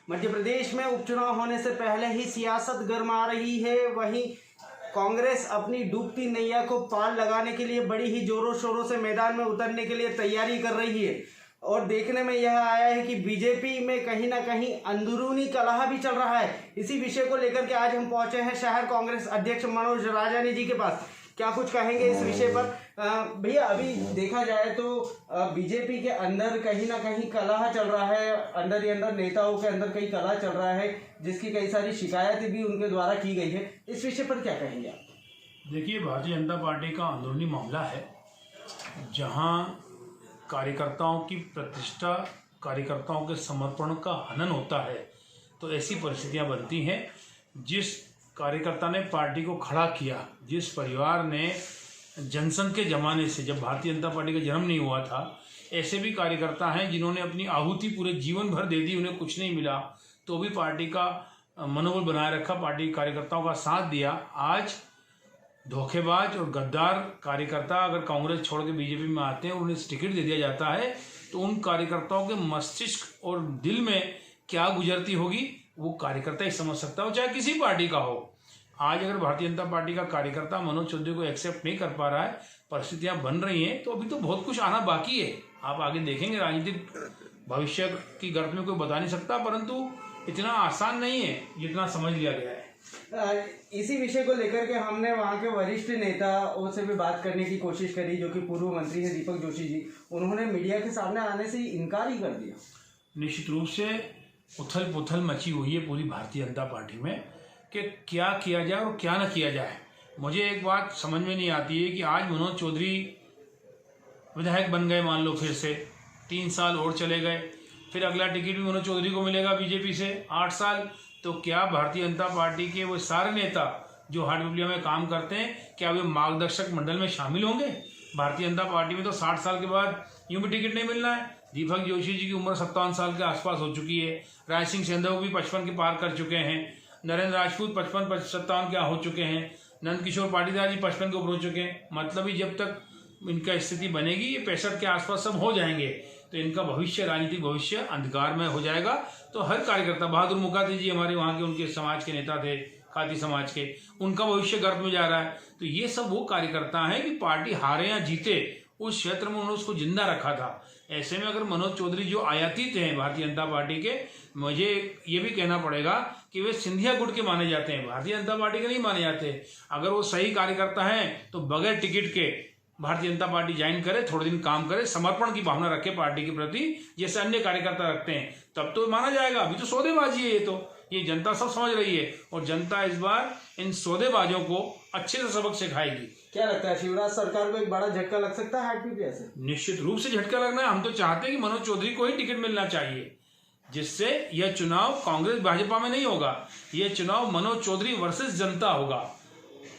मध्य प्रदेश में उपचुनाव होने से पहले ही सियासत गरमा रही है। वहीं कांग्रेस अपनी डूबती नैया को पार लगाने के लिए बड़ी ही जोरों शोरों से मैदान में उतरने के लिए तैयारी कर रही है। और देखने में यह आया है कि बीजेपी में कहीं ना कहीं अंदरूनी कलह भी चल रहा है। इसी विषय को लेकर के आज हम पहुंचे हैं शहर कांग्रेस अध्यक्ष मनोज राजानी जी के पास। क्या कुछ कहेंगे इस विषय पर? भैया, अभी देखा जाए तो बीजेपी के अंदर कहीं ना कहीं कलह चल रहा है, अंदर ही अंदर नेताओं के अंदर कई कलह चल रहा है, जिसकी कई सारी शिकायतें भी उनके द्वारा की गई है। इस विषय पर क्या कहेंगे आप? देखिए, भारतीय जनता पार्टी का अंदरूनी मामला है, जहां कार्यकर्ताओं की प्रतिष्ठा, कार्यकर्ताओं के समर्पण का हनन होता है, तो ऐसी परिस्थितियां बनती हैं। जिस कार्यकर्ता ने पार्टी को खड़ा किया, जिस परिवार ने जनसंघ के ज़माने से, जब भारतीय जनता पार्टी का जन्म नहीं हुआ था, ऐसे भी कार्यकर्ता हैं जिन्होंने अपनी आहुति पूरे जीवन भर दे दी, उन्हें कुछ नहीं मिला तो भी पार्टी का मनोबल बनाए रखा, पार्टी कार्यकर्ताओं का साथ दिया। आज धोखेबाज और गद्दार कार्यकर्ता अगर कांग्रेस छोड़ के बीजेपी में आते हैं और उन्हें टिकट दे दिया जाता है, तो उन कार्यकर्ताओं के मस्तिष्क और दिल में क्या गुजरती होगी वो कार्यकर्ता ही समझ सकता हो, चाहे किसी पार्टी का हो। आज अगर भारतीय जनता पार्टी का कार्यकर्ता मनोज चौधरी को एक्सेप्ट नहीं कर पा रहा है, परिस्थितियां बन रही हैं, तो अभी तो बहुत कुछ आना बाकी है। आप आगे देखेंगे, राजनीतिक भविष्य की गर्त में कोई बता नहीं सकता, परंतु इतना आसान नहीं है जितना समझ लिया गया है। इसी विषय को लेकर के हमने वहाँ के वरिष्ठ नेताओं से भी बात करने की कोशिश करी, जो कि पूर्व मंत्री हैं दीपक जोशी जी। उन्होंने मीडिया के सामने आने से इनकार ही कर दिया। निश्चित रूप से उथल पुथल मची हुई है पूरी भारतीय जनता पार्टी में कि क्या किया जाए और क्या न किया जाए। मुझे एक बात समझ में नहीं आती है कि आज मनोज चौधरी विधायक बन गए, मान लो फिर से 3 साल और चले गए, फिर अगला टिकट भी मनोज चौधरी को मिलेगा बीजेपी से 8 साल, तो क्या भारतीय जनता पार्टी के वो सारे नेता जो हाटपिपलिया में काम करते हैं, क्या वे मार्गदर्शक मंडल में शामिल होंगे? भारतीय जनता पार्टी में तो 60 साल के बाद यूं भी टिकट नहीं मिलना है। दीपक जोशी जी की उम्र 57 साल के आसपास हो चुकी है, राज सिंह सेंधव भी 55 के पार कर चुके हैं, नरेंद्र राजपूत 55-57 के हो चुके हैं, नंद किशोर पाटीदार जी 55 के ऊपर हो चुके हैं। मतलब ही जब तक इनका स्थिति बनेगी, ये 65 के आसपास सब हो जाएंगे, तो इनका भविष्य, राजनीतिक भविष्य अंधकार में हो जाएगा। तो हर कार्यकर्ता, बहादुर मुखाती जी हमारे वहाँ के, उनके समाज के नेता थे, खाती समाज के, उनका भविष्य गर्भ में जा रहा है। तो ये सब वो कार्यकर्ता हैं कि पार्टी हारे या जीते, उस क्षेत्र में उन्होंने उसको जिंदा रखा था। ऐसे में अगर मनोज चौधरी जो आयातित हैं भारतीय जनता पार्टी के, मुझे ये भी कहना पड़ेगा कि वे सिंधिया गुट के माने जाते हैं, भारतीय जनता पार्टी के नहीं माने जाते। अगर वो सही कार्यकर्ता हैं तो बगैर टिकट के भारतीय जनता पार्टी ज्वाइन करे, थोड़े दिन काम करे, समर्पण की भावना रखे पार्टी के प्रति, जैसे अन्य कार्यकर्ता रखते हैं, तब तो माना जाएगा। अभी तो सौदेबाजी है, ये जनता सब समझ रही है, और जनता इस बार इन सौदेबाजों को अच्छे से सबक सिखाएगी। क्या लगता है, शिवराज सरकार को एक बड़ा झटका लग सकता है हाटपिपलिया से? निश्चित रूप से झटका लगना है। हम तो चाहते हैं कि मनोज चौधरी को ही टिकट मिलना चाहिए, जिससे यह चुनाव कांग्रेस भाजपा में नहीं होगा, यह चुनाव मनोज चौधरी वर्सेस जनता होगा।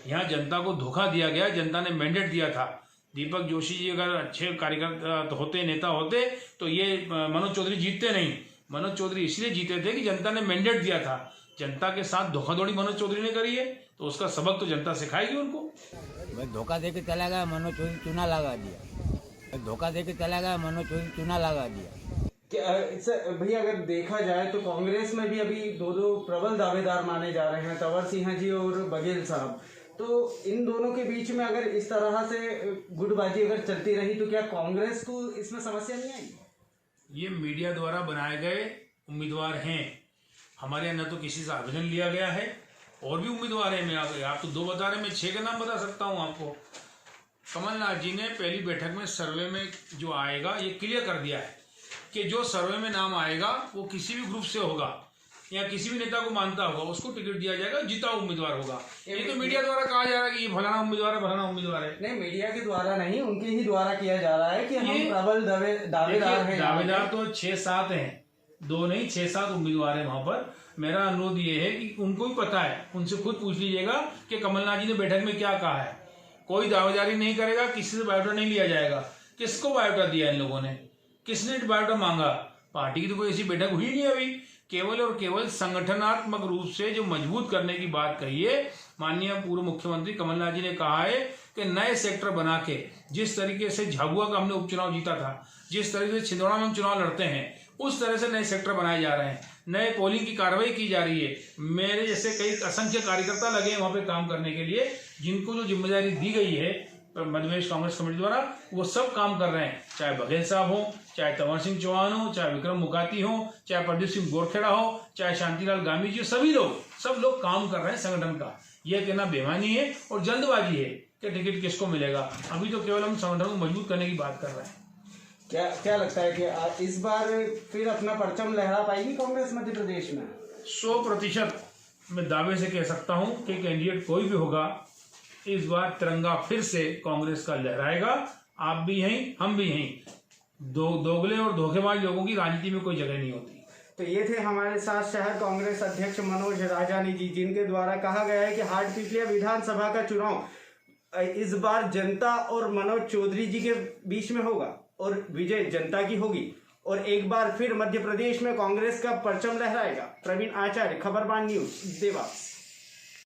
यहाँ जनता को धोखा दिया गया, जनता ने मैंडेट दिया था। दीपक जोशी जी अगर अच्छे कार्यकर्ता होते, नेता होते, तो ये मनोज चौधरी जीतते नहीं। मनोज चौधरी इसलिए जीते थे कि जनता ने मैंडेट दिया था। जनता के साथ धोखाधड़ी मनोज चौधरी ने करी है, तो उसका सबक तो जनता सिखाएगी उनको। मैं धोखा दे के चला गया, मनोज चौधरी चुना लगा दिया। धोखा दे के चला गया, मनोज चौधरी चुना लगा दिया। भैया, अगर देखा जाए तो कांग्रेस में भी अभी दो प्रबल दावेदार माने जा रहे हैं, तंवर सिंह जी और बघेल साहब। तो इन दोनों के बीच में अगर इस तरह से गुटबाजी अगर चलती रही, तो क्या कांग्रेस को इसमें समस्या नहीं आएगी? ये मीडिया द्वारा बनाए गए उम्मीदवार हैं। हमारे यहाँ न तो किसी से आवेदन लिया गया है, और भी उम्मीदवार हैं। मैं आप तो 2 बता रहे, मैं 6 का नाम बता सकता हूँ आपको। कमलनाथ जी ने पहली बैठक में सर्वे में जो आएगा, ये क्लियर कर दिया है कि जो सर्वे में नाम आएगा वो किसी भी ग्रुप से होगा या किसी भी नेता को मानता होगा, उसको टिकट दिया जाएगा, जीता उम्मीदवार होगा। ये तो मीडिया द्वारा कहा जा रहा है कि ये फलाना उम्मीदवार है, फलाना उम्मीदवार है। नहीं, मीडिया के द्वारा नहीं, उनके ही द्वारा किया जा रहा है कि हम प्रबल दावेदार हैं। दावेदार तो 6-7 हैं, 2 नहीं 6-7 उम्मीदवार हैं वहां पर। मेरा अनुरोध ये है कि उनको भी पता है, उनसे खुद पूछ लीजिएगा कि कमलनाथ जी ने बैठक में क्या कहा है। कोई दावेदारी नहीं करेगा, किसी से बायोडा नहीं लिया जाएगा। किसको बायोडा दिया इन लोगों ने, किसने बायोडा मांगा? पार्टी की तो कोई ऐसी बैठक हुई नहीं अभी। केवल और केवल संगठनात्मक रूप से जो मजबूत करने की बात कही है माननीय पूर्व मुख्यमंत्री कमलनाथ जी ने कहा है कि नए सेक्टर बना के, जिस तरीके से झाबुआ का हमने उपचुनाव जीता था, जिस तरीके से छिंदवाड़ा में हम चुनाव लड़ते हैं, उस तरह से नए सेक्टर बनाए जा रहे हैं, नए पोलिंग की कार्रवाई की जा रही है। मेरे जैसे कई असंख्य कार्यकर्ता लगे हैं वहाँ पे काम करने के लिए, जिनको जो जिम्मेदारी दी गई है मध्य प्रदेश कांग्रेस कमेटी द्वारा, वो सब काम कर रहे हैं। चाहे बघेल साहब हो, चाहे तंवर सिंह चौहान हो, चाहे विक्रम मुकाती हो, चाहे प्रदीप सिंह गोरखेड़ा हो, चाहे शांतिलाल गांधी जी, सब लोग काम कर रहे हैं संगठन का। यह कहना बेईमानी है और जल्दबाजी है कि टिकट किसको मिलेगा। अभी तो केवल हम संगठन को मजबूत करने की बात कर रहे हैं। क्या लगता है कि इस बार फिर अपना परचम लहरा पाएगी कांग्रेस मध्य प्रदेश में? 100% मैं दावे से कह सकता हूं कि कैंडिडेट कोई भी होगा, इस बार तिरंगा फिर से कांग्रेस का लहराएगा। आप भी हैं, हम भी हैं। दोगले और धोखेबाज लोगों की राजनीति में कोई जगह नहीं होती। तो ये थे हमारे साथ शहर कांग्रेस अध्यक्ष मनोज राजानी जी, जिनके द्वारा कहा गया है कि हाटपिपलिया विधानसभा का चुनाव इस बार जनता और मनोज चौधरी जी के बीच में होगा और विजय जनता की होगी और एक बार फिर मध्य प्रदेश में कांग्रेस का परचम लहराएगा। प्रवीण आचार्य, खबरबान न्यूज, देवास।